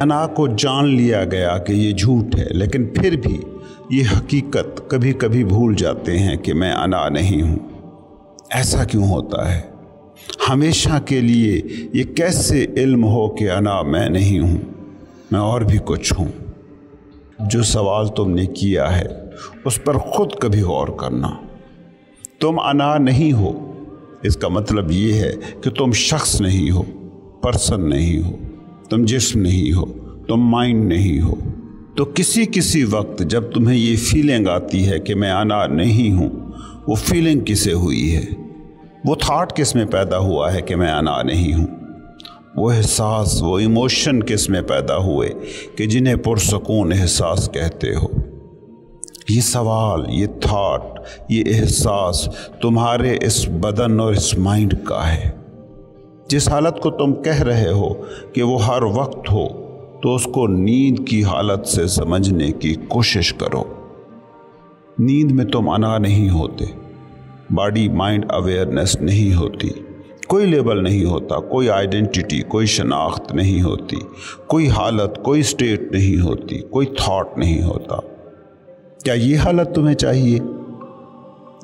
انا کو جان لیا گیا کہ یہ جھوٹ ہے، لیکن پھر بھی یہ حقیقت کبھی کبھی بھول جاتے ہیں کہ میں انا نہیں ہوں۔ ایسا کیوں ہوتا ہے؟ ہمیشہ کے لیے یہ کیسے علم ہو کہ انا میں نہیں ہوں، میں اور بھی کچھ ہوں؟ جو سوال تم نے کیا ہے اس پر خود کبھی غور کرنا۔ تم انا نہیں ہو، اس کا مطلب یہ ہے کہ تم شخص نہیں ہو، پرسن نہیں ہو، تم جسم نہیں ہو، تم مائنڈ نہیں ہو۔ تو کسی وقت جب تمہیں یہ فیلنگ آتی ہے کہ میں انا نہیں ہوں، وہ فیلنگ کسے ہوئی ہے؟ وہ تھاٹ کس میں پیدا ہوا ہے کہ میں انا نہیں ہوں؟ وہ احساس، وہ ایموشن کس میں پیدا ہوئے کہ جنہیں پرسکون احساس کہتے ہو؟ یہ سوال، یہ تھاٹ، یہ احساس تمہارے اس بدن اور اس مائنڈ کا ہے۔ جس حالت کو تم کہہ رہے ہو کہ وہ ہر وقت ہو، تو اس کو نیند کی حالت سے سمجھنے کی کوشش کرو۔ نیند میں تم انا نہیں ہوتے، باڈی مائنڈ اویئرنیس نہیں ہوتی، کوئی لیبل نہیں ہوتا، کوئی آئیڈینٹی، کوئی شناخت نہیں ہوتی، کوئی حالت، کوئی سٹیٹ نہیں ہوتی، کوئی تھاٹ نہیں ہوتا۔ کیا یہ حالت تمہیں چاہیے؟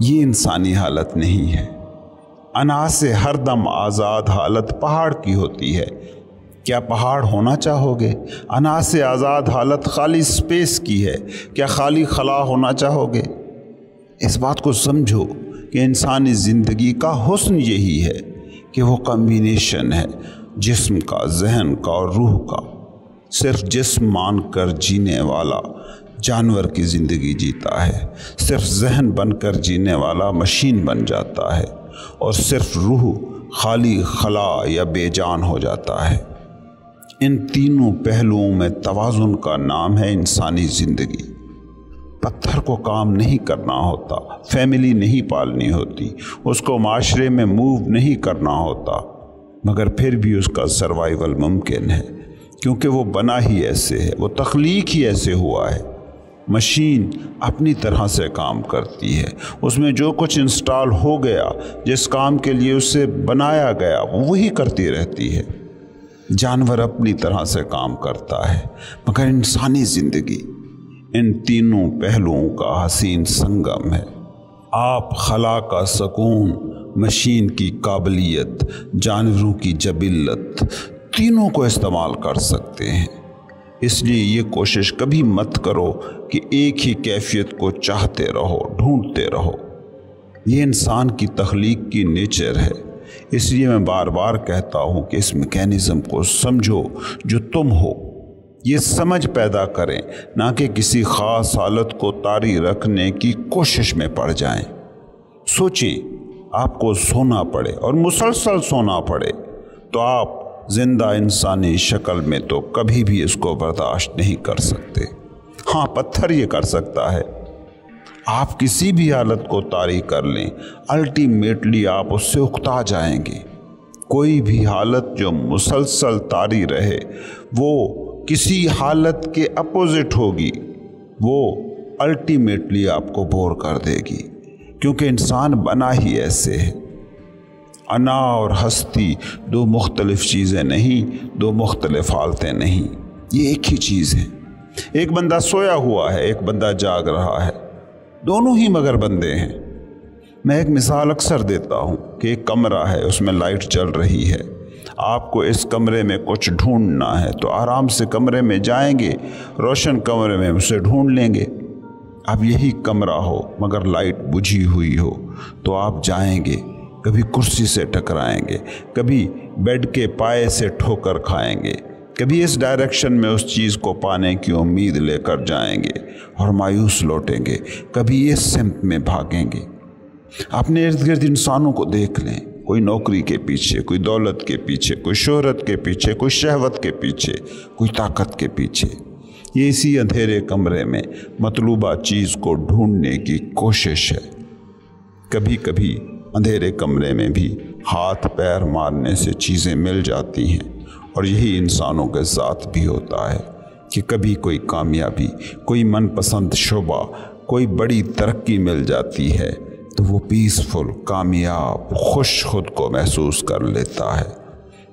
یہ انسانی حالت نہیں ہے۔ انا سے ہر دم آزاد حالت پہاڑ کی ہوتی ہے۔ کیا پہاڑ ہونا چاہو گے؟ انا سے آزاد حالت خالی سپیس کی ہے۔ کیا خالی خلا ہونا چاہو گے؟ اس بات کو سمجھو کہ انسانی زندگی کا حسن یہی ہے کہ وہ کمبینیشن ہے جسم کا، ذہن کا اور روح کا۔ صرف جسم مان کر جینے والا جانور کی زندگی جیتا ہے، صرف ذہن بن کر جینے والا مشین بن جاتا ہے، اور صرف روح خالی خلا یا بے جان ہو جاتا ہے۔ ان تینوں پہلوؤں میں توازن کا نام ہے انسانی زندگی۔ پتھر کو کام نہیں کرنا ہوتا، فیملی نہیں پالنی ہوتی، اس کو معاشرے میں موو نہیں کرنا ہوتا، مگر پھر بھی اس کا سروائیول ممکن ہے، کیونکہ وہ بنا ہی ایسے ہے، وہ تخلیق ہی ایسے ہوا ہے۔ مشین اپنی طرح سے کام کرتی ہے، اس میں جو کچھ انسٹال ہو گیا، جس کام کے لیے اسے بنایا گیا، وہی کرتی رہتی ہے۔ جانور اپنی طرح سے کام کرتا ہے، مگر انسانی زندگی ان تینوں پہلوؤں کا حسین سنگم ہے۔ آپ خلا کا سکون، مشین کی قابلیت، جانوروں کی جبلت، تینوں کو استعمال کر سکتے ہیں۔ اس لیے یہ کوشش کبھی مت کرو کہ ایک ہی کیفیت کو چاہتے رہو، ڈھونڈتے رہو۔ یہ انسان کی تخلیق کی نیچر ہے۔ اس لیے میں بار بار کہتا ہوں کہ اس میکینزم کو سمجھو جو تم ہو۔ یہ سمجھ پیدا کریں، نہ کہ کسی خاص حالت کو طاری رکھنے کی کوشش میں پڑ جائیں۔ سوچیں، آپ کو سونا پڑے اور مسلسل سونا پڑے تو آپ زندہ انسانی شکل میں تو کبھی بھی اس کو برداشت نہیں کر سکتے۔ ہاں، پتھر یہ کر سکتا ہے۔ آپ کسی بھی حالت کو طاری کر لیں، الٹیمیٹلی آپ اس سے اکتا جائیں گے۔ کوئی بھی حالت جو مسلسل طاری رہے وہ کسی حالت کے اپوزٹ ہوگی، وہ الٹیمیٹلی آپ کو بور کر دے گی، کیونکہ انسان بنا ہی ایسے ہے۔ انا اور ہستی دو مختلف چیزیں نہیں، دو مختلف حالتیں نہیں، یہ ایک ہی چیز ہے۔ ایک بندہ سویا ہوا ہے، ایک بندہ جاگ رہا ہے، دونوں ہی مگر بندے ہیں۔ میں ایک مثال اکثر دیتا ہوں کہ ایک کمرہ ہے، اس میں لائٹ جل رہی ہے، آپ کو اس کمرے میں کچھ ڈھونڈنا ہے تو آرام سے کمرے میں جائیں گے، روشن کمرے میں اسے ڈھونڈ لیں گے۔ اب یہی کمرہ ہو مگر لائٹ بجھی ہوئی ہو تو آپ جائیں گے، کبھی کرسی سے ٹکرائیں گے، کبھی بیڈ کے پائے سے ٹھوکر کھائیں گے، کبھی اس ڈائریکشن میں اس چیز کو پانے کی امید لے کر جائیں گے اور مایوس لوٹیں گے، کبھی اس سمت میں بھاگیں گے۔ اپنے ارد گرد انسانوں کو دیکھ لیں، کوئی نوکری کے پیچھے، کوئی دولت کے پیچھے، کوئی شہرت کے پیچھے، کوئی شہوت کے پیچھے، کوئی طاقت کے پیچھے۔ یہ اسی اندھیرے کمرے میں مطلوبہ چیز کو ڈھونڈنے کی کوشش ہے۔ کبھی کبھی اندھیرے کمرے میں بھی ہاتھ پیر مارنے سے چیزیں مل جاتی ہیں، اور یہی انسانوں کے ساتھ بھی ہوتا ہے کہ کبھی کوئی کامیابی، کوئی من پسند شعبہ، کوئی بڑی ترقی مل جاتی ہے تو وہ پیسفل، کامیاب، خوش خود کو محسوس کر لیتا ہے،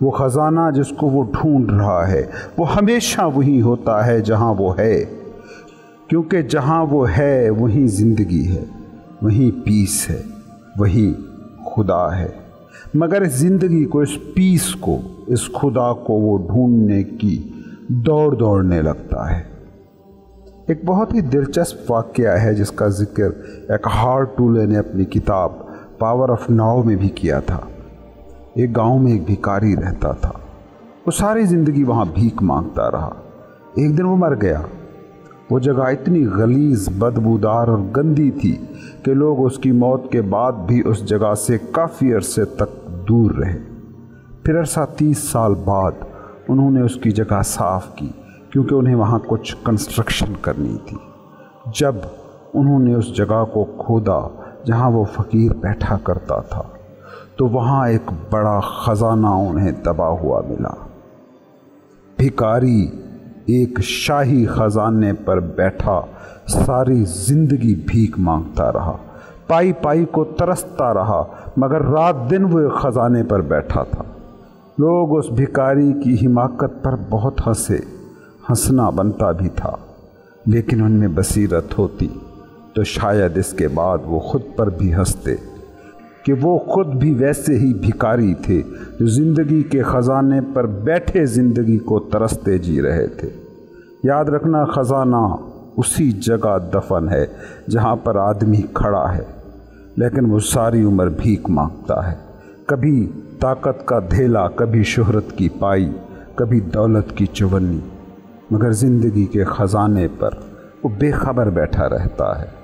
وہ خزانہ جس کو وہ ڈھونڈ رہا ہے وہ ہمیشہ وہی ہوتا ہے جہاں وہ ہے، کیونکہ جہاں وہ ہے وہیں زندگی ہے، وہیں پیس ہے، وہیں خدا ہے۔ مگر اس زندگی کو، اس پیس کو، اس خدا کو وہ ڈھونڈنے کی دوڑنے لگتا ہے۔ ایک بہت ہی دلچسپ واقعہ ہے جس کا ذکر ایکہارٹ ٹولے نے اپنی کتاب پاور آف ناؤ میں بھی کیا تھا۔ ایک گاؤں میں ایک بھکاری رہتا تھا، وہ ساری زندگی وہاں بھیک مانگتا رہا۔ ایک دن وہ مر گیا۔ وہ جگہ اتنی غلیظ، بدبودار اور گندی تھی کہ لوگ اس کی موت کے بعد بھی اس جگہ سے کافی عرصے تک دور رہے۔ پھر عرصہ 30 سال بعد انہوں نے اس کی جگہ صاف کی، کیونکہ انہیں وہاں کچھ کنسٹرکشن کرنی تھی۔ جب انہوں نے اس جگہ کو کھودا جہاں وہ فقیر بیٹھا کرتا تھا، تو وہاں ایک بڑا خزانہ انہیں دبا ہوا ملا۔ بھکاری ایک شاہی خزانے پر بیٹھا ساری زندگی بھیک مانگتا رہا، پائی پائی کو ترستا رہا، مگر رات دن وہ ایک خزانے پر بیٹھا تھا۔ لوگ اس بھکاری کی حماقت پر بہت ہنسے، ہنسنا بنتا بھی تھا، لیکن ان میں بصیرت ہوتی تو شاید اس کے بعد وہ خود پر بھی ہنستے کہ وہ خود بھی ویسے ہی بھکاری تھے جو زندگی کے خزانے پر بیٹھے زندگی کو ترستے جی رہے تھے۔ یاد رکھنا، خزانہ اسی جگہ دفن ہے جہاں پر آدمی کھڑا ہے، لیکن وہ ساری عمر بھیک مانگتا ہے، کبھی طاقت کا دھیلا، کبھی شہرت کی پائی، کبھی دولت کی چونی، مگر زندگی کے خزانے پر وہ بے خبر بیٹھا رہتا ہے۔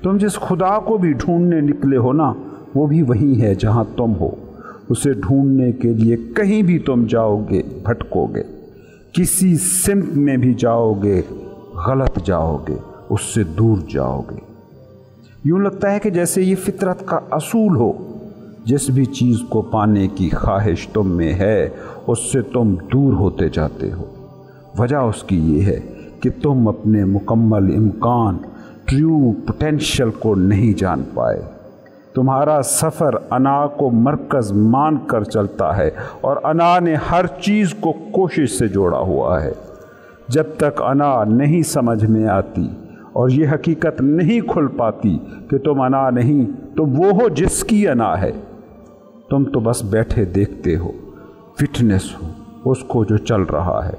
تم جس خدا کو بھی ڈھونڈنے نکلے ہو نا، وہ بھی وہی ہے جہاں تم ہو۔ اسے ڈھونڈنے کے لیے کہیں بھی تم جاؤ گے بھٹکو گے، کسی سمت میں بھی جاؤ گے غلط جاؤ گے، اس سے دور جاؤ گے۔ یوں لگتا ہے کہ جیسے یہ فطرت کا اصول ہو، جس بھی چیز کو پانے کی خواہش تم میں ہے اس سے تم دور ہوتے جاتے ہو۔ وجہ اس کی یہ ہے کہ تم اپنے مکمل امکان، ٹرو پوٹینشل کو نہیں جان پائے۔ تمہارا سفر انا کو مرکز مان کر چلتا ہے، اور انا نے ہر چیز کو کوشش سے جوڑا ہوا ہے۔ جب تک انا نہیں سمجھ میں آتی اور یہ حقیقت نہیں کھل پاتی کہ تم انا نہیں، تم وہ ہو جس کی انا ہے۔ تم تو بس بیٹھے دیکھتے ہو، فٹنس ہو اس کو جو چل رہا ہے۔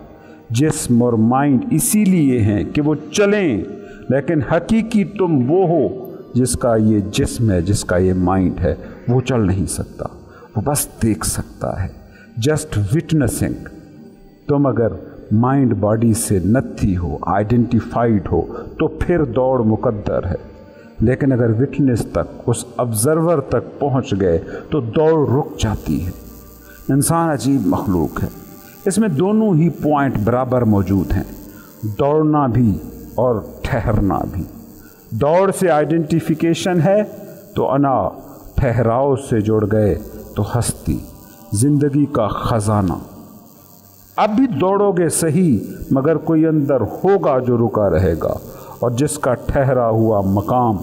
جسم اور مائنڈ اسی لیے ہیں کہ وہ چلیں، لیکن حقیقی تم وہ ہو جس کا یہ جسم ہے، جس کا یہ مائنڈ ہے، وہ چل نہیں سکتا، وہ بس دیکھ سکتا ہے، جسٹ وٹنسنگ۔ تم اگر مائنڈ باڈی سے نتھی ہو، آئیڈینٹیفائیڈ ہو، تو پھر دوڑ مقدر ہے، لیکن اگر وٹنس تک، اس آبزرور تک پہنچ گئے تو دوڑ رک جاتی ہے۔ انسان عجیب مخلوق ہے، اس میں دونوں ہی پوائنٹ برابر موجود ہیں، دوڑنا بھی اور ٹھہرنا بھی۔ دوڑ سے آئیڈینٹیفیکیشن ہے تو انا، ٹھہراؤ سے جڑ گئے تو ہستی، زندگی کا خزانہ۔ اب بھی دوڑو گے صحیح، مگر کوئی اندر ہوگا جو رکا رہے گا، اور جس کا ٹھہرا ہوا مقام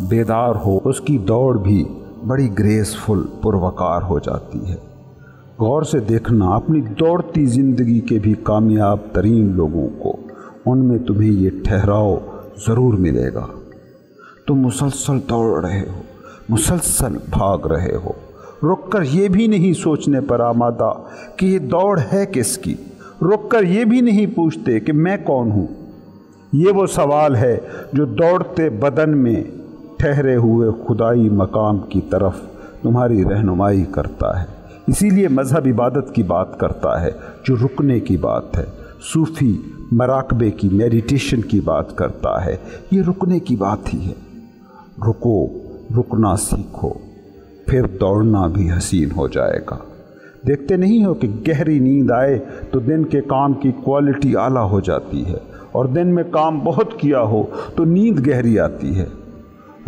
بیدار ہو، اس کی دوڑ بھی بڑی گریسفل، پروقار ہو جاتی ہے۔ غور سے دیکھنا اپنی دوڑتی زندگی کے بھی کامیاب ترین لوگوں کو، ان میں تمہیں یہ ٹھہراؤ ضرور ملے گا۔ تم مسلسل دوڑ رہے ہو، مسلسل بھاگ رہے ہو، رک کر یہ بھی نہیں سوچنے پر آمادہ کہ یہ دوڑ ہے کس کی، رک کر یہ بھی نہیں پوچھتے کہ میں کون ہوں۔ یہ وہ سوال ہے جو دوڑتے بدن میں ٹھہرے ہوئے خدائی مقام کی طرف تمہاری رہنمائی کرتا ہے۔ اسی لیے مذہب عبادت کی بات کرتا ہے جو رکنے کی بات ہے، صوفی مراقبے کی، میڈیٹیشن کی بات کرتا ہے، یہ رکنے کی بات ہی ہے۔ رکو، رکنا سیکھو، پھر دوڑنا بھی حسین ہو جائے گا۔ دیکھتے نہیں ہو کہ گہری نیند آئے تو دن کے کام کی کوالٹی اعلیٰ ہو جاتی ہے، اور دن میں کام بہت کیا ہو تو نیند گہری آتی ہے۔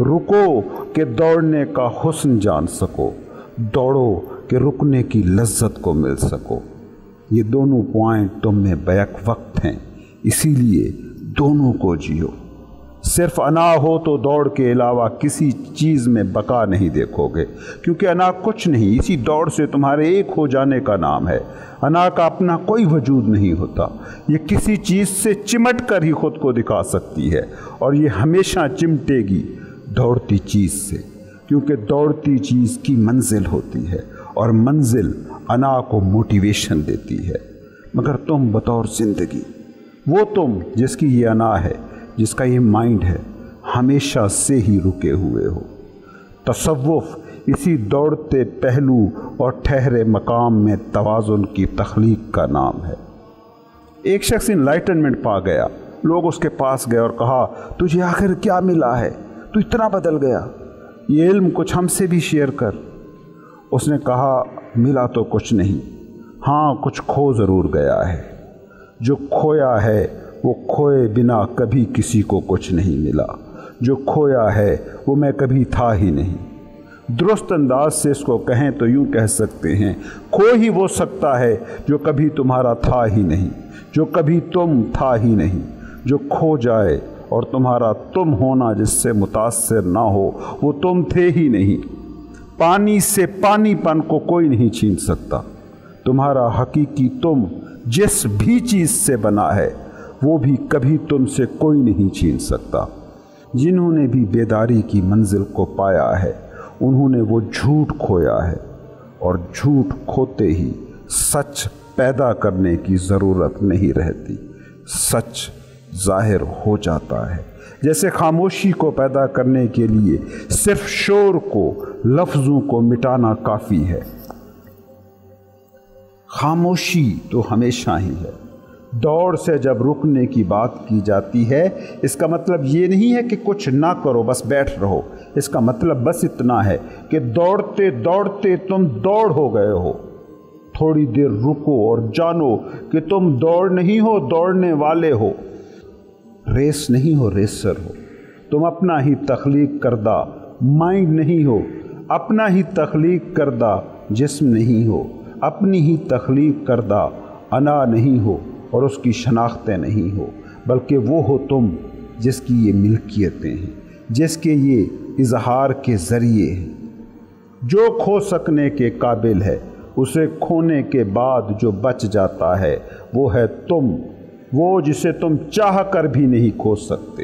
رکو کہ دوڑنے کا حسن جان سکو، دوڑو کہ رکنے کی لذت کو مل سکو۔ یہ دونوں پوائنٹ تم میں بیک وقت ہیں، اسی لیے دونوں کو جیو۔ صرف انا ہو تو دوڑ کے علاوہ کسی چیز میں بقا نہیں دیکھو گے، کیونکہ انا کچھ نہیں، اسی دوڑ سے تمہارے ایک ہو جانے کا نام ہے۔ انا کا اپنا کوئی وجود نہیں ہوتا، یہ کسی چیز سے چمٹ کر ہی خود کو دکھا سکتی ہے، اور یہ ہمیشہ چمٹے گی دوڑتی چیز سے، کیونکہ دوڑتی چیز کی منزل ہوتی ہے، اور منزل انا کو موٹیویشن دیتی ہے۔ مگر تم بطور زندگی، وہ تم جس کی یہ انا ہے، جس کا یہ مائنڈ ہے، ہمیشہ سے ہی رکے ہوئے ہو۔ تصوف اسی دوڑتے پہلو اور ٹھہرے مقام میں توازن کی تخلیق کا نام ہے۔ ایک شخص انلائٹنمنٹ پا گیا، لوگ اس کے پاس گئے اور کہا، تجھے آخر کیا ملا ہے؟ تو اتنا بدل گیا، یہ علم کچھ ہم سے بھی شیئر کر۔ اس نے کہا، ملا تو کچھ نہیں، ہاں کچھ کھو ضرور گیا ہے۔ جو کھویا ہے وہ کھوئے بنا کبھی کسی کو کچھ نہیں ملا، جو کھویا ہے وہ میں کبھی تھا ہی نہیں۔ درست انداز سے اس کو کہیں تو یوں کہہ سکتے ہیں، کھو ہی وہ سکتا ہے جو کبھی تمہارا تھا ہی نہیں، جو کبھی تم تھا ہی نہیں۔ جو کھو جائے اور تمہارا تم ہونا جس سے متاثر نہ ہو، وہ تم تھے ہی نہیں۔ پانی سے پانی پن کو کوئی نہیں چھین سکتا۔ تمہارا حقیقی تم جس بھی چیز سے بنا ہے، وہ بھی کبھی تم سے کوئی نہیں چھین سکتا۔ جنہوں نے بھی بیداری کی منزل کو پایا ہے، انہوں نے وہ جھوٹ کھویا ہے، اور جھوٹ کھوتے ہی سچ پیدا کرنے کی ضرورت نہیں رہتی، سچ ظاہر ہو جاتا ہے۔ جیسے خاموشی کو پیدا کرنے کے لیے صرف شور کو، لفظوں کو مٹانا کافی ہے۔ خاموشی تو ہمیشہ ہی ہے۔ دوڑ سے جب رکنے کی بات کی جاتی ہے، اس کا مطلب یہ نہیں ہے کہ کچھ نہ کرو، بس بیٹھ رہو۔ اس کا مطلب بس اتنا ہے کہ دوڑتے دوڑتے تم دوڑ ہو گئے ہو۔ تھوڑی دیر رکو اور جانو کہ تم دوڑ نہیں ہو، دوڑنے والے ہو۔ ریس نہیں ہو، ریسر ہو۔ تم اپنا ہی تخلیق کردہ مائنڈ نہیں ہو، اپنا ہی تخلیق کردہ جسم نہیں ہو، اپنی ہی تخلیق کردہ انا نہیں ہو، اور اس کی شناختیں نہیں ہو، بلکہ وہ ہو تم جس کی یہ ملکیتیں ہیں، جس کے یہ اظہار کے ذریعے ہیں۔ جو کھو سکنے کے قابل ہے، اسے کھونے کے بعد جو بچ جاتا ہے، وہ ہے تم، وہ جسے تم چاہ کر بھی نہیں کھو سکتے۔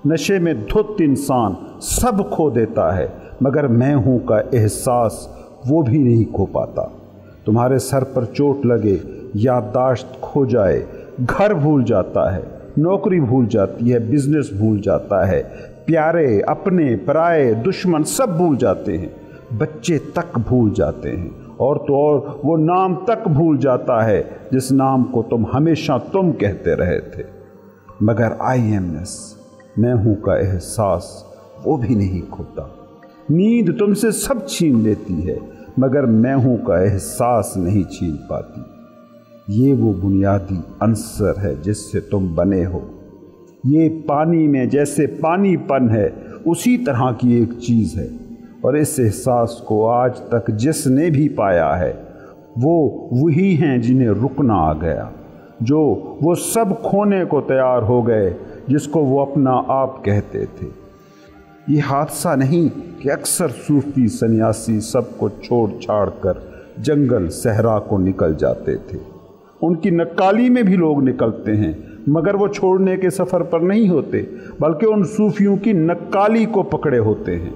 نشے میں دھت انسان سب کھو دیتا ہے، مگر میں ہوں کا احساس وہ بھی نہیں کھو پاتا۔ تمہارے سر پر چوٹ لگے، یادداشت کھو جائے، گھر بھول جاتا ہے، نوکری بھول جاتی ہے، بزنس بھول جاتا ہے، پیارے اپنے پرائے دشمن سب بھول جاتے ہیں، بچے تک بھول جاتے ہیں، اور تو اور وہ نام تک بھول جاتا ہے جس نام کو تم ہمیشہ تم کہتے رہے تھے۔ مگر آئی ایمنس، میں ہوں کا احساس وہ بھی نہیں کھوتا۔ نیند تم سے سب چھین لیتی ہے، مگر میں ہوں کا احساس نہیں چھین پاتی۔ یہ وہ بنیادی عنصر ہے جس سے تم بنے ہو۔ یہ پانی میں جیسے پانی پن ہے، اسی طرح کی ایک چیز ہے، اور اس احساس کو آج تک جس نے بھی پایا ہے، وہ وہی ہیں جنہیں رکنا آ گیا، جو وہ سب کھونے کو تیار ہو گئے جس کو وہ اپنا آپ کہتے تھے۔ یہ حادثہ نہیں کہ اکثر صوفی سنیاسی سب کو چھوڑ چھاڑ کر جنگل صحرا کو نکل جاتے تھے۔ ان کی نکالی میں بھی لوگ نکلتے ہیں، مگر وہ چھوڑنے کے سفر پر نہیں ہوتے، بلکہ ان صوفیوں کی نکالی کو پکڑے ہوتے ہیں۔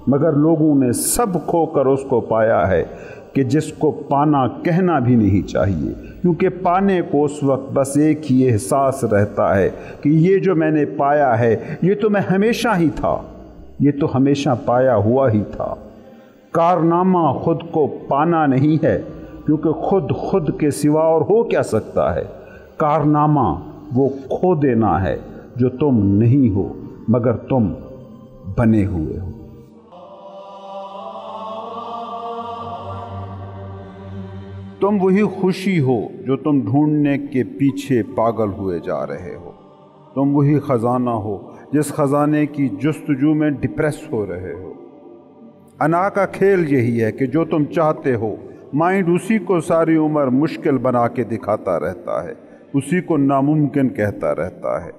مگر لوگوں نے سب کھو کر اس کو پایا ہے کہ جس کو پانا کہنا بھی نہیں چاہیے، کیونکہ پانے کو اس وقت بس ایک ہی احساس رہتا ہے کہ یہ جو میں نے پایا ہے، یہ تو میں ہمیشہ ہی تھا، یہ تو ہمیشہ پایا ہوا ہی تھا۔ کارنامہ خود کو پانا نہیں ہے، کیونکہ خود کے سوا اور ہو کیا سکتا ہے۔ کارنامہ وہ کھو دینا ہے جو تم نہیں ہو، مگر تم بنے ہوئے ہو۔ تم وہی خوشی ہو جو تم ڈھونڈنے کے پیچھے پاگل ہوئے جا رہے ہو۔ تم وہی خزانہ ہو جس خزانے کی جستجو میں ڈپریس ہو رہے ہو۔ انا کا کھیل یہی ہے کہ جو تم چاہتے ہو، مائنڈ اسی کو ساری عمر مشکل بنا کے دکھاتا رہتا ہے، اسی کو ناممکن کہتا رہتا ہے۔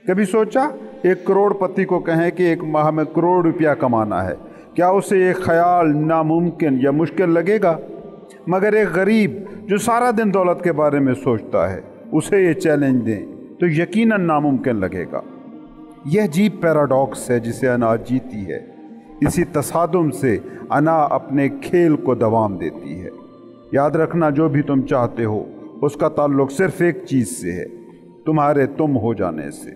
کبھی سوچا ایک کروڑپتی کو کہیں کہ ایک ماہ میں کروڑ روپیہ کمانا ہے، کیا اسے یہ خیال ناممکن یا مشکل لگے گا؟ مگر ایک غریب جو سارا دن دولت کے بارے میں سوچتا ہے، اسے یہ چیلنج دیں تو یقیناً ناممکن لگے گا۔ یہ عجیب پیراڈاکس ہے جسے انا جیتی ہے۔ اسی تصادم سے انا اپنے کھیل کو دوام دیتی ہے۔ یاد رکھنا، جو بھی تم چاہتے ہو اس کا تعلق صرف ایک چیز سے ہے، تمہارے تم ہو جانے سے۔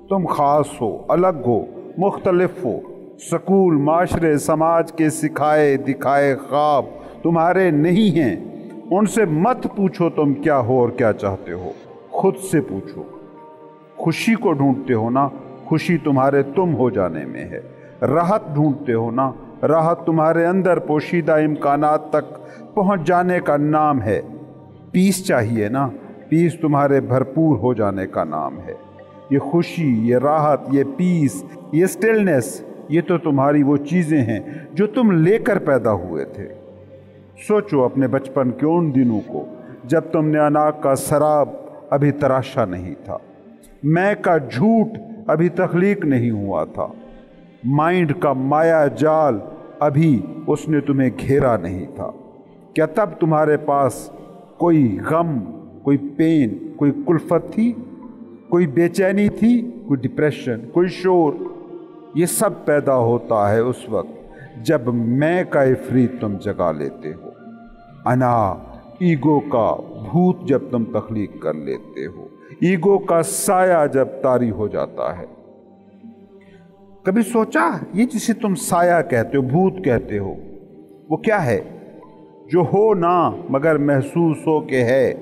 تم خاص ہو، الگ ہو، مختلف ہو۔ سکول، معاشرے، سماج کے سکھائے دکھائے خواب تمہارے نہیں ہیں۔ ان سے مت پوچھو تم کیا ہو اور کیا چاہتے ہو، خود سے پوچھو۔ خوشی کو ڈھونڈتے ہو نا، خوشی تمہارے تم ہو جانے میں ہے۔ راحت ڈھونڈتے ہو نا، راحت تمہارے اندر پوشیدہ امکانات تک پہنچ جانے کا نام ہے۔ پیس چاہیے نا، پیس تمہارے بھرپور ہو جانے کا نام ہے۔ یہ خوشی، یہ راحت، یہ پیس، یہ سٹلنس، یہ تو تمہاری وہ چیزیں ہیں جو تم لے کر پیدا ہوئے تھے۔ سوچو اپنے بچپن کے ان دنوں کو جب تم نے انا کا سراب ابھی تراشا نہیں تھا، میں کا جھوٹ ابھی تخلیق نہیں ہوا تھا، مائنڈ کا مایا جال ابھی اس نے تمہیں گھیرا نہیں تھا۔ کیا تب تمہارے پاس کوئی غم، کوئی پین، کوئی کلفت تھی، کوئی بے چینی تھی، کوئی ڈپریشن، کوئی شور؟ یہ سب پیدا ہوتا ہے اس وقت جب میں کا عفریت تم جگا لیتے ہو، انا، ایگو کا بھوت جب تم تخلیق کر لیتے ہو، ایگو کا سایہ جب طاری ہو جاتا ہے۔ کبھی سوچا یہ جسے تم سایہ کہتے ہو، بھوت کہتے ہو، وہ کیا ہے؟ جو ہو نہ مگر محسوس ہو کہ ہے۔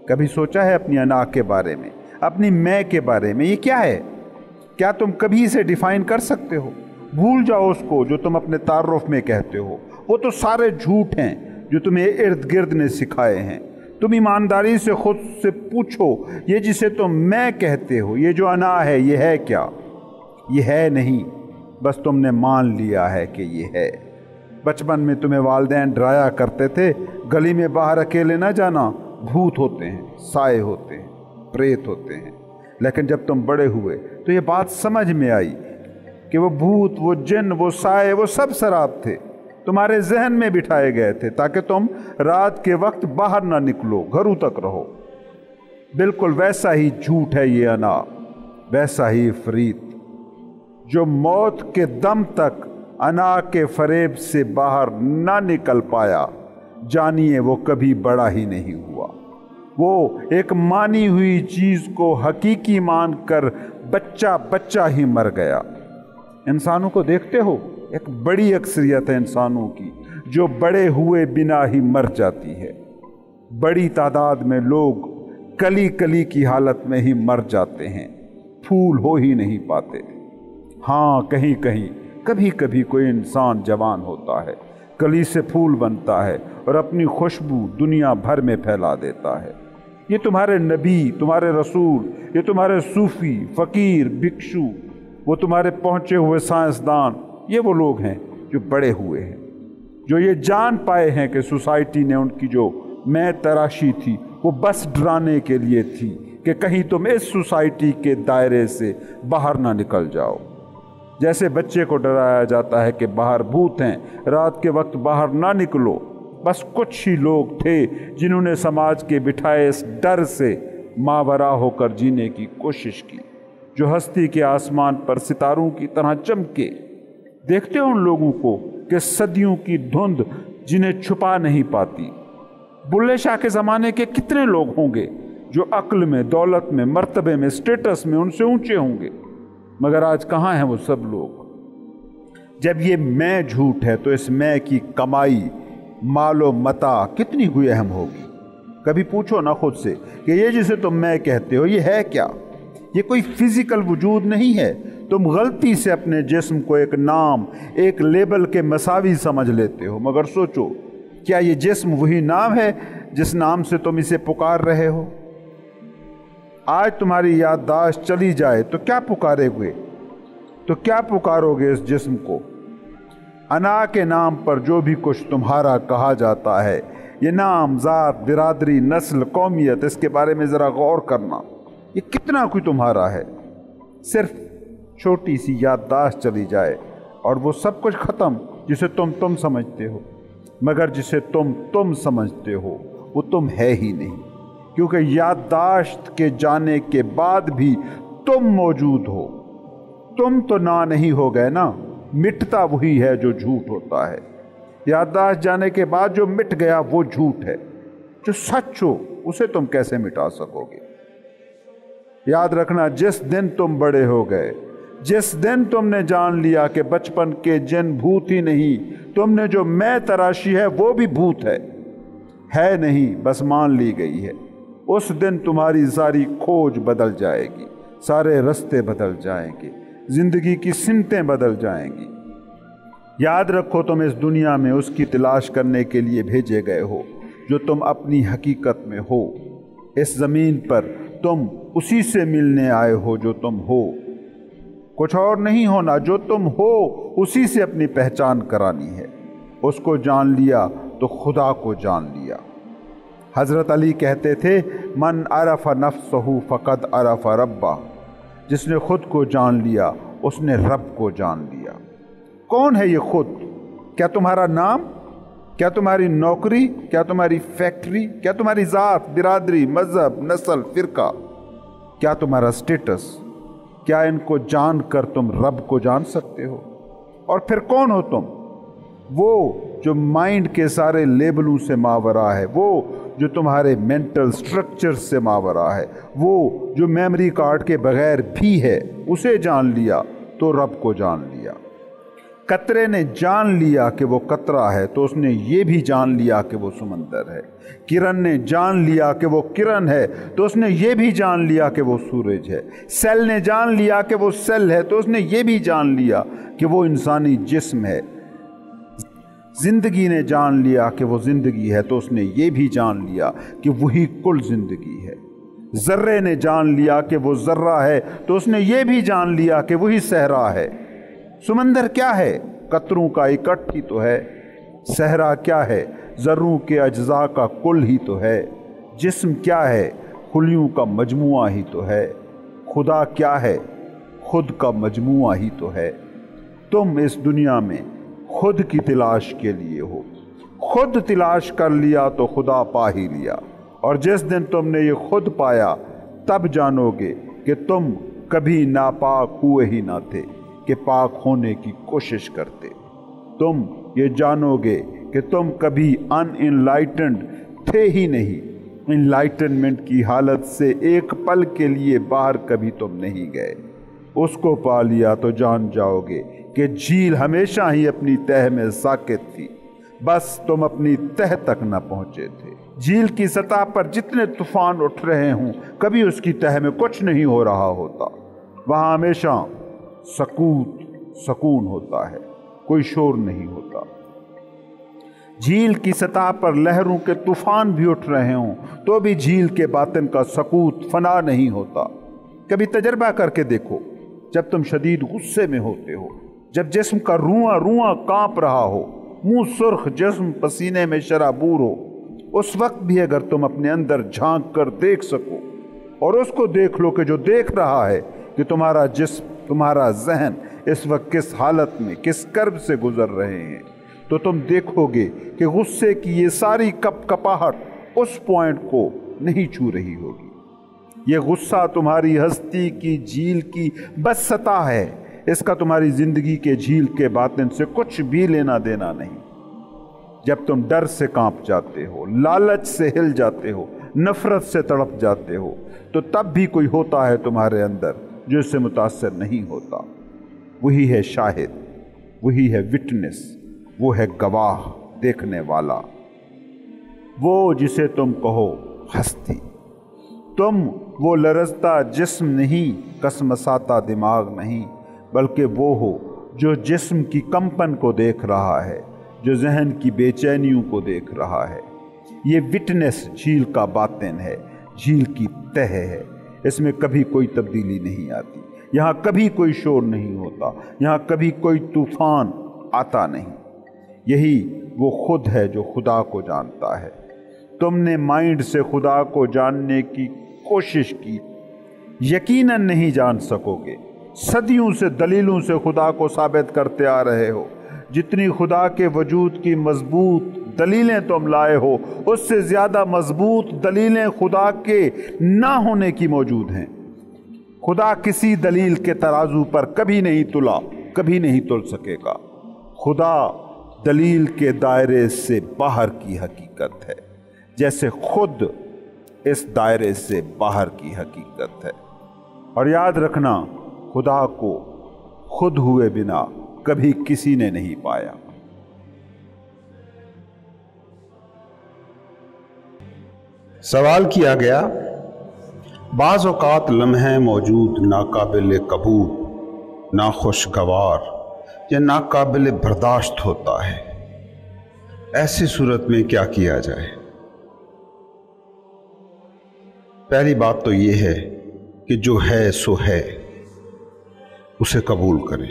کبھی سوچا ہے اپنی انا کے بارے میں، اپنی میں کے بارے میں؟ یہ کیا ہے؟ کیا تم کبھی اسے ڈیفائن کر سکتے ہو؟ بھول جاؤ اس کو جو تم اپنے تعارف میں کہتے ہو، وہ تو سارے جھوٹ ہیں جو تمہیں ارد گرد نے سکھائے ہیں۔ تم ایمانداری سے خود سے پوچھو، یہ جسے تم میں کہتے ہو، یہ جو انا ہے، یہ ہے کیا؟ یہ ہے نہیں، بس تم نے مان لیا ہے کہ یہ ہے۔ بچپن میں تمہیں والدین ڈرایا کرتے تھے، گلی میں باہر اکیلے نہ جانا، بھوت ہوتے ہیں، سائے ہوتے ہیں، پریت ہوتے ہیں۔ لیکن جب تم بڑے ہوئے تو یہ بات سمجھ میں آئی کہ وہ بھوت، وہ جن، وہ سائے، وہ سب سراب تھے، تمہارے ذہن میں بٹھائے گئے تھے تاکہ تم رات کے وقت باہر نہ نکلو، گھروں تک رہو۔ بالکل ویسا ہی جھوٹ ہے یہ انا، ویسا ہی عفریت جو موت کے دم تک انا کے فریب سے باہر نہ نکل پایا، جانیے وہ کبھی بڑا ہی نہیں ہوا۔ وہ ایک مانی ہوئی چیز کو حقیقی مان کر بچہ بچہ ہی مر گیا۔ انسانوں کو دیکھتے ہو، ایک بڑی اکثریت ہے انسانوں کی جو بڑے ہوئے بنا ہی مر جاتی ہے۔ بڑی تعداد میں لوگ کلی کلی کی حالت میں ہی مر جاتے ہیں، پھول ہو ہی نہیں پاتے۔ ہاں، کہیں کہیں کبھی کبھی کوئی انسان جوان ہوتا ہے، کلی سے پھول بنتا ہے اور اپنی خوشبو دنیا بھر میں پھیلا دیتا ہے۔ یہ تمہارے نبی، تمہارے رسول، یہ تمہارے صوفی، فقیر، بھکشو، وہ تمہارے پہنچے ہوئے سائنسدان، یہ وہ لوگ ہیں جو بڑے ہوئے ہیں، جو یہ جان پائے ہیں کہ سوسائٹی نے ان کی جو میں تراشی تھی وہ بس ڈرانے کے لیے تھی کہ کہیں تم اس سوسائٹی کے دائرے سے باہر نہ نکل جاؤ۔ جیسے بچے کو ڈرایا جاتا ہے کہ باہر بھوت ہیں، رات کے وقت باہر نہ نکلو، بس کچھ ہی لوگ تھے جنہوں نے سماج کے بٹھائے اس ڈر سے ماورا ہو کر جینے کی کوشش کی، جو ہستی کے آسمان پر ستاروں کی طرح چمکے۔ دیکھتے ہو ان لوگوں کو کہ صدیوں کی دھند جنہیں چھپا نہیں پاتی۔ بلے شاہ کے زمانے کے کتنے لوگ ہوں گے جو عقل میں، دولت میں، مرتبے میں، سٹیٹس میں ان سے اونچے ہوں گے، مگر آج کہاں ہیں وہ سب لوگ؟ جب یہ میں جھوٹ ہے تو اس میں کی کمائی، مال و متاع کتنی کوئی اہم ہوگی؟ کبھی پوچھو نہ خود سے کہ یہ جسے تم میں کہتے ہو یہ ہے کیا؟ یہ کوئی فزیکل وجود نہیں ہے۔ تم غلطی سے اپنے جسم کو ایک نام، ایک لیبل کے مساوی سمجھ لیتے ہو، مگر سوچو کیا یہ جسم وہی نام ہے جس نام سے تم اسے پکار رہے ہو؟ آج تمہاری یادداشت چلی جائے تو کیا پکارے ہوئے؟ تو کیا پکارو گے اس جسم کو؟ انا کے نام پر جو بھی کچھ تمہارا کہا جاتا ہے، یہ نام، ذات، برادری، نسل، قومیت، اس کے بارے میں ذرا غور کرنا، یہ کتنا کوئی تمہارا ہے؟ صرف چھوٹی سی یادداشت چلی جائے اور وہ سب کچھ ختم جسے تم سمجھتے ہو، مگر جسے تم سمجھتے ہو وہ تم ہے ہی نہیں، کیونکہ یادداشت کے جانے کے بعد بھی تم موجود ہو۔ تم تو نہ نہیں ہو گئے نا، مٹتا وہی ہے جو جھوٹ ہوتا ہے۔ یادداشت جانے کے بعد جو مٹ گیا وہ جھوٹ ہے، جو سچ ہو اسے تم کیسے مٹا سکو گے؟ یاد رکھنا، جس دن تم بڑے ہو گئے، جس دن تم نے جان لیا کہ بچپن کے جن بھوت ہی نہیں، تم نے جو میں تراشی ہے وہ بھی بھوت ہے نہیں، بس مان لی گئی ہے، اس دن تمہاری ساری کھوج بدل جائے گی، سارے رستے بدل جائیں گے، زندگی کی سمتیں بدل جائیں گی۔ یاد رکھو، تم اس دنیا میں اس کی تلاش کرنے کے لیے بھیجے گئے ہو جو تم اپنی حقیقت میں ہو۔ اس زمین پر تم اسی سے ملنے آئے ہو جو تم ہو، کچھ اور نہیں ہونا، جو تم ہو اسی سے اپنی پہچان کرانی ہے۔ اس کو جان لیا تو خدا کو جان لیا۔ حضرت علی کہتے تھے، من عرف نفسہ فقد عرف ربہ، جس نے خود کو جان لیا اس نے رب کو جان لیا۔ کون ہے یہ خود؟ کیا تمہارا نام؟ کیا تمہاری نوکری؟ کیا تمہاری فیکٹری؟ کیا تمہاری ذات، برادری، مذہب، نسل، فرقہ؟ کیا تمہارا سٹیٹس؟ کیا ان کو جان کر تم رب کو جان سکتے ہو؟ اور پھر کون ہو تم؟ وہ جو مائنڈ کے سارے لیبلوں سے ماورا ہے، وہ جو تمہارے مینٹل سٹرکچر سے ماورا ہے، وہ جو میموری کارڈ کے بغیر بھی ہے، اسے جان لیا تو رب کو جان لیا۔ قطرے نے جان لیا کہ وہ قطرہ ہے تو اس نے یہ بھی جان لیا کہ وہ سمندر ہے۔ کرن نے جان لیا کہ وہ کرن ہے تو اس نے یہ بھی جان لیا کہ وہ سورج ہے۔ سیل نے جان لیا کہ وہ سیل ہے تو اس نے یہ بھی جان لیا کہ وہ انسانی جسم ہے۔ زندگی نے جان لیا کہ وہ زندگی ہے تو اس نے یہ بھی جان لیا کہ وہی کل زندگی ہے۔ ذرے نے جان لیا کہ وہ ذرہ ہے تو اس نے یہ بھی جان لیا کہ وہی صحرا ہے۔ سمندر کیا ہے؟ قطروں کا اکٹھ ہی تو ہے۔ صحرا کیا ہے؟ ذروں کے اجزاء کا کل ہی تو ہے۔ جسم کیا ہے؟ خلیوں کا مجموعہ ہی تو ہے۔ خدا کیا ہے؟ خود کا مجموعہ ہی تو ہے۔ تم اس دنیا میں خود کی تلاش کے لیے ہو، خود تلاش کر لیا تو خدا پا ہی لیا، اور جس دن تم نے یہ خود پایا تب جانو گے کہ تم کبھی ناپاک ہوئے ہی نہ تھے کہ پاک ہونے کی کوشش کرتے۔ تم یہ جانو گے کہ تم کبھی ان انلائٹنڈ تھے ہی نہیں، انلائٹنمنٹ کی حالت سے ایک پل کے لیے باہر کبھی تم نہیں گئے۔ اس کو پا لیا تو جان جاؤ گے کہ جھیل ہمیشہ ہی اپنی تہہ میں ساکت تھی، بس تم اپنی تہہ تک نہ پہنچے تھے۔ جھیل کی سطح پر جتنے طوفان اٹھ رہے ہوں، کبھی اس کی تہہ میں کچھ نہیں ہو رہا ہوتا، وہاں ہمیشہ سکون ہوتا ہے، کوئی شور نہیں ہوتا۔ جھیل کی سطح پر لہروں کے طوفان بھی اٹھ رہے ہوں تو بھی جھیل کے باطن کا سکوت فنا نہیں ہوتا۔ کبھی تجربہ کر کے دیکھو، جب تم شدید غصے میں ہوتے ہو، جب جسم کا رواں کانپ رہا ہو، منہ سرخ، جسم پسینے میں شرابور ہو، اس وقت بھی اگر تم اپنے اندر جھانک کر دیکھ سکو اور اس کو دیکھ لو کہ جو دیکھ رہا ہے کہ تمہارا جسم، تمہارا ذہن اس وقت کس حالت میں، کس کرب سے گزر رہے ہیں، تو تم دیکھو گے کہ غصے کی یہ ساری کپاہٹ اس پوائنٹ کو نہیں چھو رہی ہوگی۔ یہ غصہ تمہاری ہستی کی جھیل کی بس سطح ہے، اس کا تمہاری زندگی کے جھیل کے باطن سے کچھ بھی لینا دینا نہیں۔ جب تم ڈر سے کانپ جاتے ہو، لالچ سے ہل جاتے ہو، نفرت سے تڑپ جاتے ہو، تو تب بھی کوئی ہوتا ہے تمہارے اندر جو اس سے متاثر نہیں ہوتا۔ وہی ہے شاہد، وہی ہے وٹنس، وہ ہے گواہ، دیکھنے والا، وہ جسے تم کہو ہستی۔ تم وہ لرزتا جسم نہیں، کسمساتا دماغ نہیں، بلکہ وہ ہو جو جسم کی کمپن کو دیکھ رہا ہے، جو ذہن کی بے چینیوں کو دیکھ رہا ہے۔ یہ وٹنس جھیل کا باطن ہے، جھیل کی تہ ہے، اس میں کبھی کوئی تبدیلی نہیں آتی، یہاں کبھی کوئی شور نہیں ہوتا، یہاں کبھی کوئی طوفان آتا نہیں۔ یہی وہ خود ہے جو خدا کو جانتا ہے۔ تم نے مائنڈ سے خدا کو جاننے کی کوشش کی، یقیناً نہیں جان سکو گے۔ صدیوں سے دلیلوں سے خدا کو ثابت کرتے آ رہے ہو، جتنی خدا کے وجود کی مضبوط دلیلیں تم لائے ہو، اس سے زیادہ مضبوط دلیلیں خدا کے نہ ہونے کی موجود ہیں۔ خدا کسی دلیل کے ترازو پر کبھی نہیں تلا، کبھی نہیں تل سکے گا۔ خدا دلیل کے دائرے سے باہر کی حقیقت ہے، جیسے خود اس دائرے سے باہر کی حقیقت ہے۔ اور یاد رکھنا، خدا کو خود ہوئے بنا کبھی کسی نے نہیں پایا۔ سوال کیا گیا، بعض اوقات لمحے موجود ناقابل قبول، ناخوشگوار یا ناقابل برداشت ہوتا ہے، ایسی صورت میں کیا کیا جائے؟ پہلی بات تو یہ ہے کہ جو ہے سو ہے، اسے قبول کریں۔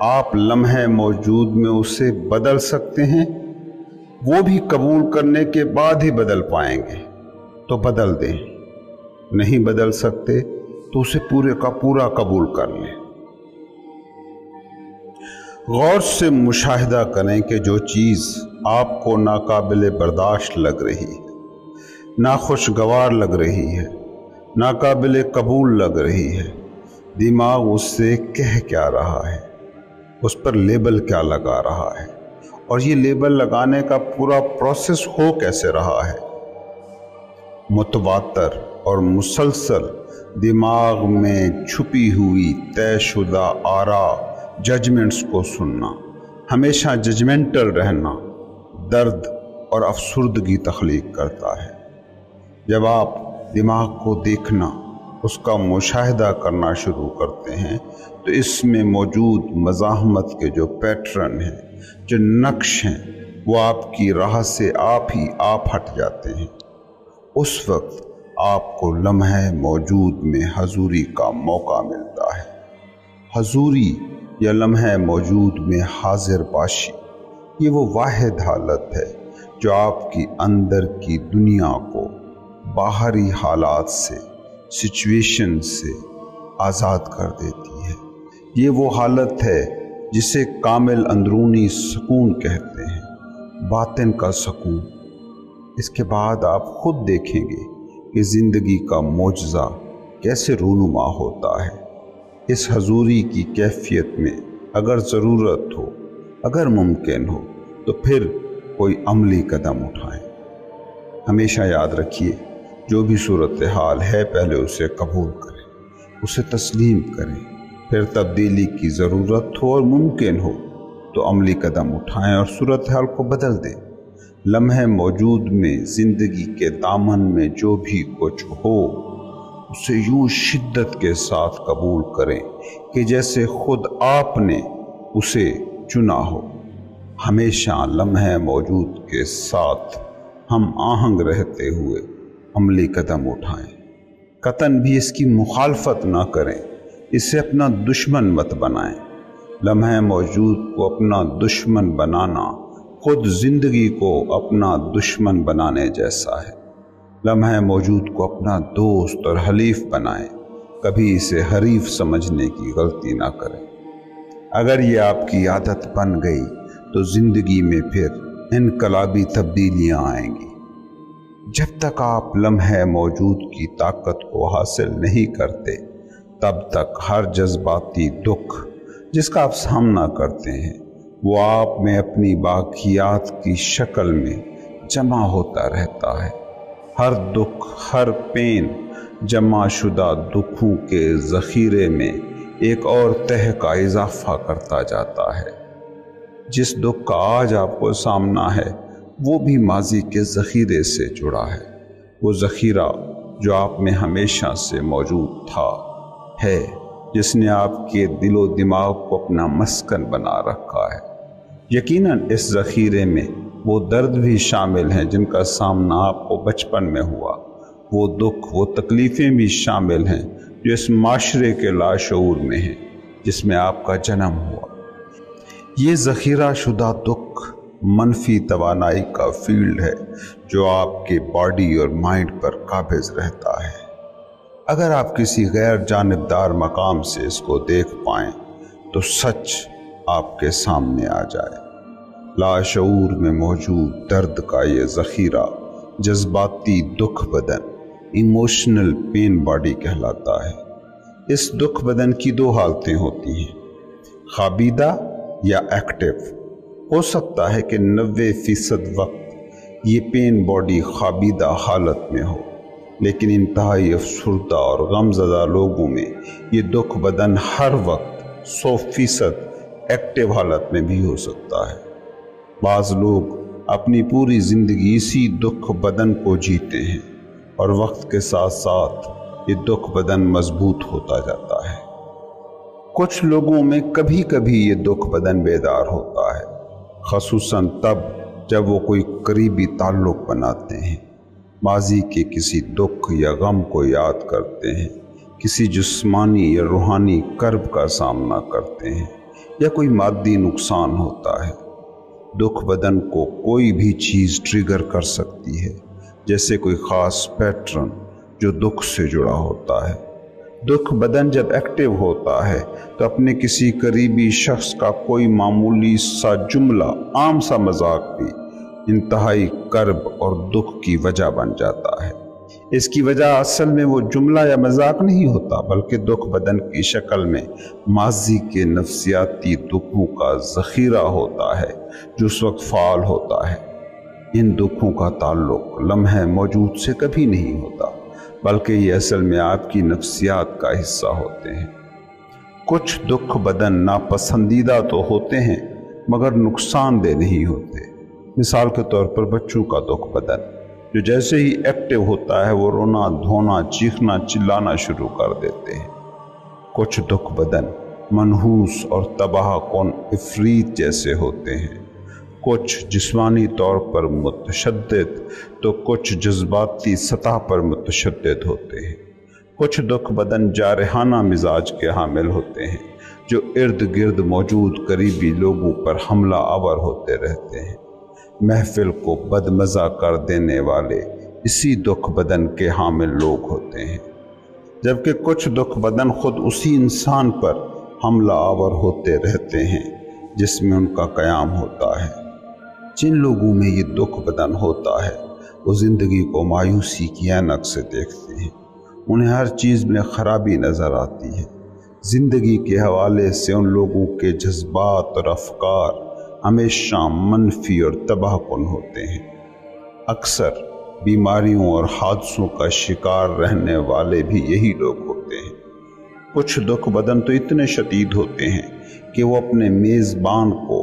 آپ لمحے موجود میں اسے بدل سکتے ہیں، وہ بھی قبول کرنے کے بعد ہی بدل پائیں گے تو بدل دیں، نہیں بدل سکتے تو اسے پورے کا پورا قبول کر لیں۔ غور سے مشاہدہ کریں کہ جو چیز آپ کو ناقابل برداشت لگ رہی ہے، ناخوشگوار لگ رہی ہے، ناقابل قبول لگ رہی ہے، دماغ اس سے کہہ کیا رہا ہے، اس پر لیبل کیا لگا رہا ہے، اور یہ لیبل لگانے کا پورا پروسیس ہو کیسے رہا ہے۔ متواتر اور مسلسل دماغ میں چھپی ہوئی طے شدہ آرا، ججمنٹس کو سننا، ہمیشہ ججمنٹل رہنا درد اور افسردگی تخلیق کرتا ہے۔ جب آپ دماغ کو دیکھنا، اس کا مشاہدہ کرنا شروع کرتے ہیں تو اس میں موجود مزاحمت کے جو پیٹرن ہیں، جو نقش ہیں، وہ آپ کی راہ سے آپ ہٹ جاتے ہیں۔ اس وقت آپ کو لمحے موجود میں حضوری کا موقع ملتا ہے۔ حضوری یا لمحے موجود میں حاضر باشی، یہ وہ واحد حالت ہے جو آپ کی اندر کی دنیا کو باہری حالات سے، سچویشن سے آزاد کر دیتی ہے۔ یہ وہ حالت ہے جسے کامل اندرونی سکون کہتے ہیں، باطن کا سکون۔ اس کے بعد آپ خود دیکھیں گے کہ زندگی کا معجزہ کیسے رونما ہوتا ہے۔ اس حضوری کی کیفیت میں اگر ضرورت ہو، اگر ممکن ہو تو پھر کوئی عملی قدم اٹھائیں۔ ہمیشہ یاد رکھیے، جو بھی صورتحال ہے پہلے اسے قبول کریں، اسے تسلیم کریں، پھر تبدیلی کی ضرورت ہو اور ممکن ہو تو عملی قدم اٹھائیں اور صورتحال کو بدل دیں۔ لمحے موجود میں زندگی کے دامن میں جو بھی کچھ ہو، اسے یوں شدت کے ساتھ قبول کریں کہ جیسے خود آپ نے اسے چنا ہو۔ ہمیشہ لمحے موجود کے ساتھ ہم آہنگ رہتے ہوئے عملی قدم اٹھائیں۔ قطعاً بھی اس کی مخالفت نہ کریں، اسے اپنا دشمن مت بنائیں۔ لمحے موجود کو اپنا دشمن بنانا خود زندگی کو اپنا دشمن بنانے جیسا ہے۔ لمحے موجود کو اپنا دوست اور حلیف بنائیں، کبھی اسے حریف سمجھنے کی غلطی نہ کریں۔ اگر یہ آپ کی عادت بن گئی تو زندگی میں پھر انقلابی تبدیلیاں آئیں گی۔ جب تک آپ لمحے موجود کی طاقت کو حاصل نہیں کرتے، تب تک ہر جذباتی دکھ جس کا آپ سامنا کرتے ہیں، وہ آپ میں اپنی باقیات کی شکل میں جمع ہوتا رہتا ہے۔ ہر دکھ، ہر پین جمع شدہ دکھوں کے ذخیرے میں ایک اور تہہ کا اضافہ کرتا جاتا ہے۔ جس دکھ کا آج آپ کو سامنا ہے، وہ بھی ماضی کے ذخیرے سے جڑا ہے۔ وہ ذخیرہ جو آپ میں ہمیشہ سے موجود تھا ہے، جس نے آپ کے دل و دماغ کو اپنا مسکن بنا رکھا ہے۔ یقیناً اس ذخیرے میں وہ درد بھی شامل ہیں جن کا سامنا آپ کو بچپن میں ہوا، وہ دکھ، وہ تکلیفیں بھی شامل ہیں جو اس معاشرے کے لاشعور میں ہیں جس میں آپ کا جنم ہوا۔ یہ ذخیرہ شدہ دکھ منفی توانائی کا فیلڈ ہے جو آپ کے باڈی اور مائنڈ پر قابض رہتا ہے۔ اگر آپ کسی غیر جانبدار مقام سے اس کو دیکھ پائیں تو سچ آپ کے سامنے آ جائے۔ لاشعور میں موجود درد کا یہ ذخیرہ جذباتی دکھ بدن، ایموشنل پین باڈی کہلاتا ہے۔ اس دکھ بدن کی دو حالتیں ہوتی ہیں، خوابیدہ یا ایکٹیو۔ ہو سکتا ہے کہ 90% وقت یہ پین باڈی خوابیدہ حالت میں ہو، لیکن انتہائی افسردہ اور غم زدہ لوگوں میں یہ دکھ بدن ہر وقت 100% ایکٹیو حالت میں بھی ہو سکتا ہے۔ بعض لوگ اپنی پوری زندگی اسی دکھ بدن کو جیتے ہیں اور وقت کے ساتھ ساتھ یہ دکھ بدن مضبوط ہوتا جاتا ہے۔ کچھ لوگوں میں کبھی کبھی یہ دکھ بدن بیدار ہوتا ہے، خصوصاً تب جب وہ کوئی قریبی تعلق بناتے ہیں، ماضی کے کسی دکھ یا غم کو یاد کرتے ہیں، کسی جسمانی یا روحانی کرب کا سامنا کرتے ہیں، یا کوئی مادی نقصان ہوتا ہے۔ دکھ بدن کو کوئی بھی چیز ٹریگر کر سکتی ہے، جیسے کوئی خاص پیٹرن جو دکھ سے جڑا ہوتا ہے۔ دکھ بدن جب ایکٹیو ہوتا ہے تو اپنے کسی قریبی شخص کا کوئی معمولی سا جملہ، عام سا مذاق بھی انتہائی کرب اور دکھ کی وجہ بن جاتا ہے۔ اس کی وجہ اصل میں وہ جملہ یا مذاق نہیں ہوتا، بلکہ دکھ بدن کی شکل میں ماضی کے نفسیاتی دکھوں کا ذخیرہ ہوتا ہے جو اس وقت فعال ہوتا ہے۔ ان دکھوں کا تعلق لمحے موجود سے کبھی نہیں ہوتا، بلکہ یہ اصل میں آپ کی نفسیات کا حصہ ہوتے ہیں۔ کچھ دکھ بدن ناپسندیدہ تو ہوتے ہیں مگر نقصان دہ نہیں ہوتے۔ مثال کے طور پر بچوں کا دکھ بدن جو جیسے ہی ایکٹیو ہوتا ہے وہ رونا دھونا چیخنا چلانا شروع کر دیتے ہیں۔ کچھ دکھ بدن منحوس اور تباہ کن عفریت جیسے ہوتے ہیں، کچھ جسمانی طور پر متشدد تو کچھ جذباتی سطح پر متشدد ہوتے ہیں۔ کچھ دکھ بدن جارحانہ مزاج کے حامل ہوتے ہیں جو ارد گرد موجود قریبی لوگوں پر حملہ آور ہوتے رہتے ہیں۔ محفل کو بدمزہ کر دینے والے اسی دکھ بدن کے حامل لوگ ہوتے ہیں، جبکہ کچھ دکھ بدن خود اسی انسان پر حملہ آور ہوتے رہتے ہیں جس میں ان کا قیام ہوتا ہے۔ جن لوگوں میں یہ دکھ بدن ہوتا ہے وہ زندگی کو مایوسی کی عینک سے دیکھتے ہیں، انہیں ہر چیز میں خرابی نظر آتی ہے۔ زندگی کے حوالے سے ان لوگوں کے جذبات اور افکار ہمیشہ منفی اور تباہ کن ہوتے ہیں۔ اکثر بیماریوں اور حادثوں کا شکار رہنے والے بھی یہی لوگ ہوتے ہیں۔ کچھ دکھ بدن تو اتنے شدید ہوتے ہیں کہ وہ اپنے میزبان کو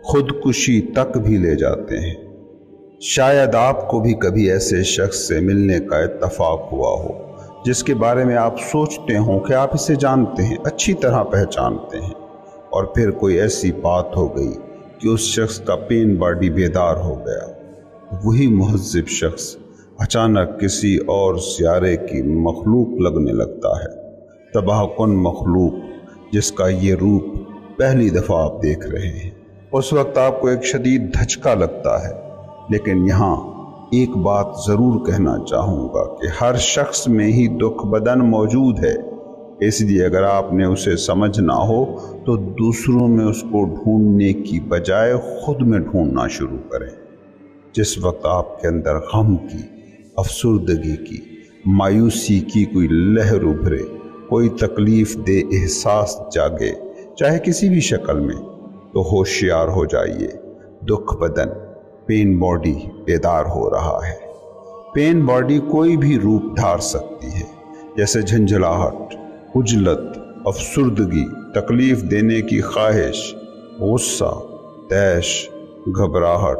خودکشی تک بھی لے جاتے ہیں۔ شاید آپ کو بھی کبھی ایسے شخص سے ملنے کا اتفاق ہوا ہو جس کے بارے میں آپ سوچتے ہوں کہ آپ اسے جانتے ہیں، اچھی طرح پہچانتے ہیں، اور پھر کوئی ایسی بات ہو گئی کہ اس شخص کا پین باڈی بیدار ہو گیا۔ وہی مہذب شخص اچانک کسی اور سیارے کی مخلوق لگنے لگتا ہے، تباہ کن مخلوق جس کا یہ روپ پہلی دفعہ آپ دیکھ رہے ہیں۔ اس وقت آپ کو ایک شدید دھچکا لگتا ہے، لیکن یہاں ایک بات ضرور کہنا چاہوں گا کہ ہر شخص میں ہی دکھ بدن موجود ہے، اس لیے اگر آپ نے اسے سمجھنا ہو تو دوسروں میں اس کو ڈھونڈنے کی بجائے خود میں ڈھونڈنا شروع کریں۔ جس وقت آپ کے اندر غم کی، افسردگی کی، مایوسی کی کوئی لہر ابھرے، کوئی تکلیف دہ احساس جاگے، چاہے کسی بھی شکل میں، تو ہوشیار ہو جائیے، دکھ بدن پین باڈی بیدار ہو رہا ہے۔ پین باڈی کوئی بھی روپ دھار سکتی ہے، جیسے جھنجھلاہٹ، عجلت، افسردگی، تکلیف دینے کی خواہش، غصہ، طیش، گھبراہٹ،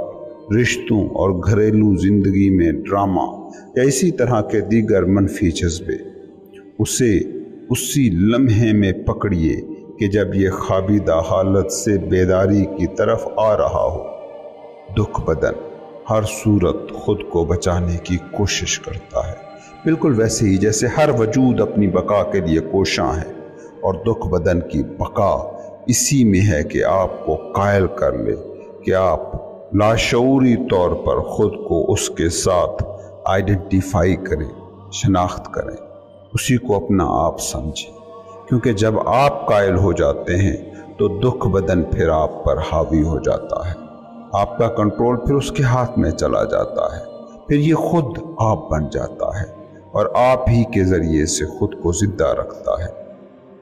رشتوں اور گھریلو زندگی میں ڈرامہ یا اسی طرح کے دیگر منفی جذبے۔ اسے اسی لمحے میں پکڑیے کہ جب یہ خوابیدہ حالت سے بیداری کی طرف آ رہا ہو۔ دکھ بدن ہر صورت خود کو بچانے کی کوشش کرتا ہے، بالکل ویسے ہی جیسے ہر وجود اپنی بقا کے لیے کوشاں ہے، اور دکھ بدن کی بقا اسی میں ہے کہ آپ کو قائل کر لے کہ آپ لاشعوری طور پر خود کو اس کے ساتھ آئیڈینٹیفائی کریں، شناخت کریں۔ اسی کو اپنا آپ سمجھیں، کیونکہ جب آپ قائل ہو جاتے ہیں تو دکھ بدن پھر آپ پر حاوی ہو جاتا ہے، آپ کا کنٹرول پھر اس کے ہاتھ میں چلا جاتا ہے، پھر یہ خود آپ بن جاتا ہے اور آپ ہی کے ذریعے سے خود کو زندہ رکھتا ہے۔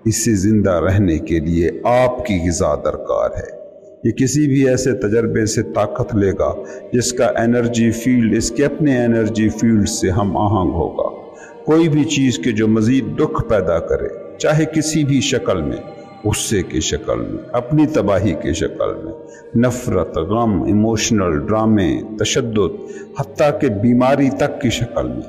اس سے زندہ رہنے کے لیے آپ کی غذا درکار ہے۔ یہ کسی بھی ایسے تجربے سے طاقت لے گا جس کا انرجی فیلڈ اس کے اپنے انرجی فیلڈ سے ہم آہنگ ہوگا۔ کوئی بھی چیز کے جو مزید دکھ پیدا کرے، چاہے کسی بھی شکل میں، غصے کی شکل میں، اپنی تباہی کی شکل میں، نفرت، غم، ایموشنل ڈرامے، تشدد، حتیٰ کہ بیماری تک کی شکل میں،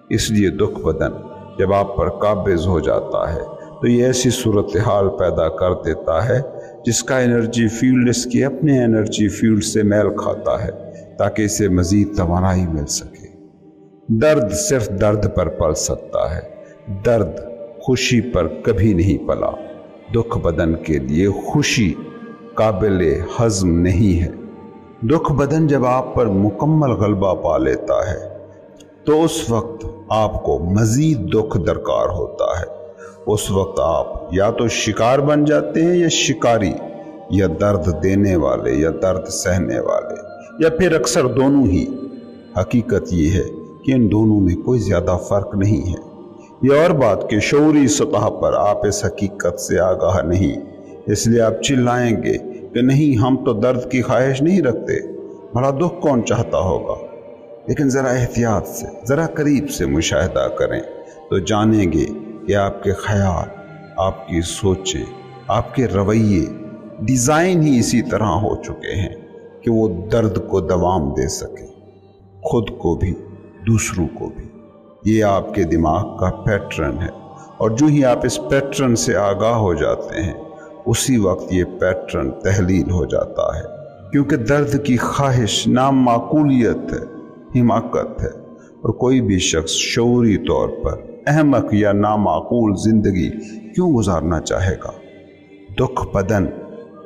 اس لیے دکھ بدن جب آپ پر قابض ہو جاتا ہے تو یہ ایسی صورتحال پیدا کر دیتا ہے جس کا انرجی فیلڈ اس کے اپنے انرجی فیلڈ سے میل کھاتا ہے تاکہ اسے مزید توانائی مل سکے۔ درد صرف درد پر پل سکتا ہے، درد خوشی پر کبھی نہیں پلا۔ دکھ بدن کے لیے خوشی قابل ہضم نہیں ہے۔ دکھ بدن جب آپ پر مکمل غلبہ پا لیتا ہے تو اس وقت آپ کو مزید دکھ درکار ہوتا ہے۔ اس وقت آپ یا تو شکار بن جاتے ہیں یا شکاری، یا درد دینے والے یا درد سہنے والے، یا پھر اکثر دونوں ہی۔ حقیقت یہ ہے کہ ان دونوں میں کوئی زیادہ فرق نہیں ہے۔ یہ اور بات کہ شعوری سطح پر آپ اس حقیقت سے آگاہ نہیں، اس لیے آپ چلائیں گے کہ نہیں، ہم تو درد کی خواہش نہیں رکھتے، بڑا دکھ کون چاہتا ہوگا۔ لیکن ذرا احتیاط سے، ذرا قریب سے مشاہدہ کریں تو جانیں گے کہ آپ کے خیال، آپ کی سوچیں، آپ کے رویے ڈیزائن ہی اسی طرح ہو چکے ہیں کہ وہ درد کو دوام دے سکیں، خود کو بھی دوسروں کو بھی۔ یہ آپ کے دماغ کا پیٹرن ہے، اور جو ہی آپ اس پیٹرن سے آگاہ ہو جاتے ہیں اسی وقت یہ پیٹرن تحلیل ہو جاتا ہے، کیونکہ درد کی خواہش نامعقولیت ہے، حماقت ہے، اور کوئی بھی شخص شعوری طور پر احمق یا نامعقول زندگی کیوں گزارنا چاہے گا؟ دکھ بدن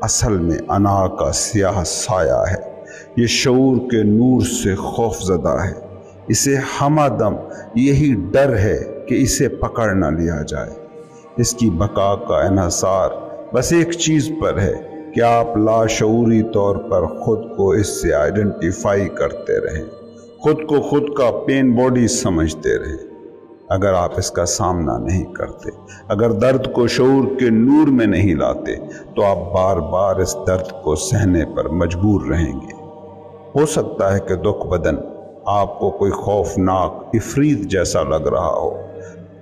اصل میں انا کا سیاہ سایہ ہے، یہ شعور کے نور سے خوف زدہ ہے، اسے ہمدم یہی ڈر ہے کہ اسے پکڑ نہ لیا جائے۔ اس کی بقا کا انحصار بس ایک چیز پر ہے کہ آپ لاشعوری طور پر خود کو اس سے آئیڈینٹیفائی کرتے رہیں، خود کو خود کا پین باڈی سمجھتے رہیں۔ اگر آپ اس کا سامنا نہیں کرتے، اگر درد کو شعور کے نور میں نہیں لاتے، تو آپ بار بار اس درد کو سہنے پر مجبور رہیں گے۔ ہو سکتا ہے کہ دکھ بدن آپ کو کوئی خوفناک عفریت جیسا لگ رہا ہو،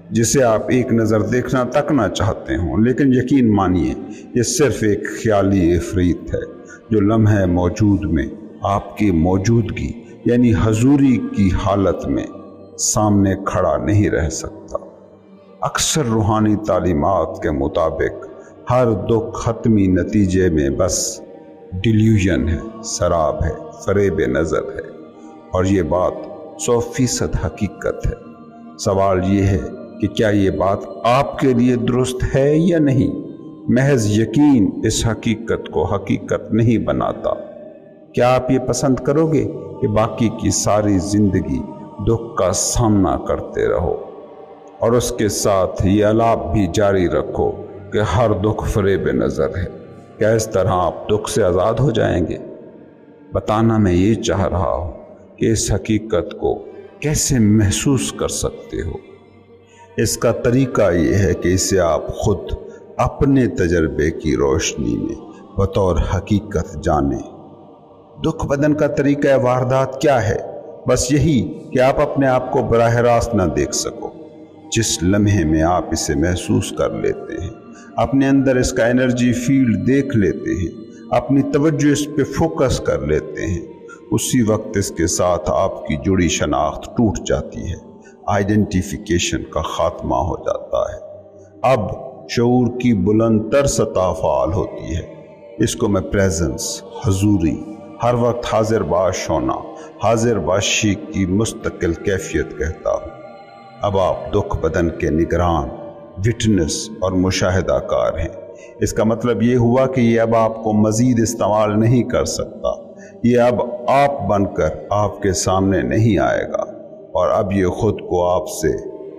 جسے آپ ایک نظر دیکھنا تک نہ چاہتے ہوں، لیکن یقین مانیے یہ صرف ایک خیالی عفریت ہے جو لمحے موجود میں آپ کی موجودگی یعنی حضوری کی حالت میں سامنے کھڑا نہیں رہ سکتا۔ اکثر روحانی تعلیمات کے مطابق ہر دکھ حتمی نتیجے میں بس ڈیلیوژن ہے، سراب ہے، فریب نظر ہے، اور یہ بات 100% حقیقت ہے۔ سوال یہ ہے کہ کیا یہ بات آپ کے لیے درست ہے یا نہیں؟ محض یقین اس حقیقت کو حقیقت نہیں بناتا۔ کیا آپ یہ پسند کرو گے کہ باقی کی ساری زندگی دکھ کا سامنا کرتے رہو اور اس کے ساتھ یہ الاپ بھی جاری رکھو کہ ہر دکھ فریب نظر ہے؟ کیا اس طرح آپ دکھ سے آزاد ہو جائیں گے؟ بتانا میں یہ چاہ رہا ہوں کہ اس حقیقت کو کیسے محسوس کر سکتے ہو۔ اس کا طریقہ یہ ہے کہ اسے آپ خود اپنے تجربے کی روشنی میں بطور حقیقت جانیں۔ دکھ بدن کا طریقہ واردات کیا ہے؟ بس یہی کہ آپ اپنے آپ کو براہ راست نہ دیکھ سکو۔ جس لمحے میں آپ اسے محسوس کر لیتے ہیں، اپنے اندر اس کا انرجی فیلڈ دیکھ لیتے ہیں، اپنی توجہ اس پہ فوکس کر لیتے ہیں، اسی وقت اس کے ساتھ آپ کی جڑی شناخت ٹوٹ جاتی ہے، آئیڈینٹیفیکیشن کا خاتمہ ہو جاتا ہے۔ اب شعور کی بلند تر سطح فعال ہوتی ہے، اس کو میں پریزنس، حضوری، ہر وقت حاضر باش ہونا، حاضر باشی کی مستقل کیفیت کہتا ہوں۔ اب آپ دکھ بدن کے نگران، وٹنس اور مشاہدہ کار ہیں۔ اس کا مطلب یہ ہوا کہ یہ اب آپ کو مزید استعمال نہیں کر سکتا، یہ اب آپ بن کر آپ کے سامنے نہیں آئے گا، اور اب یہ خود کو آپ سے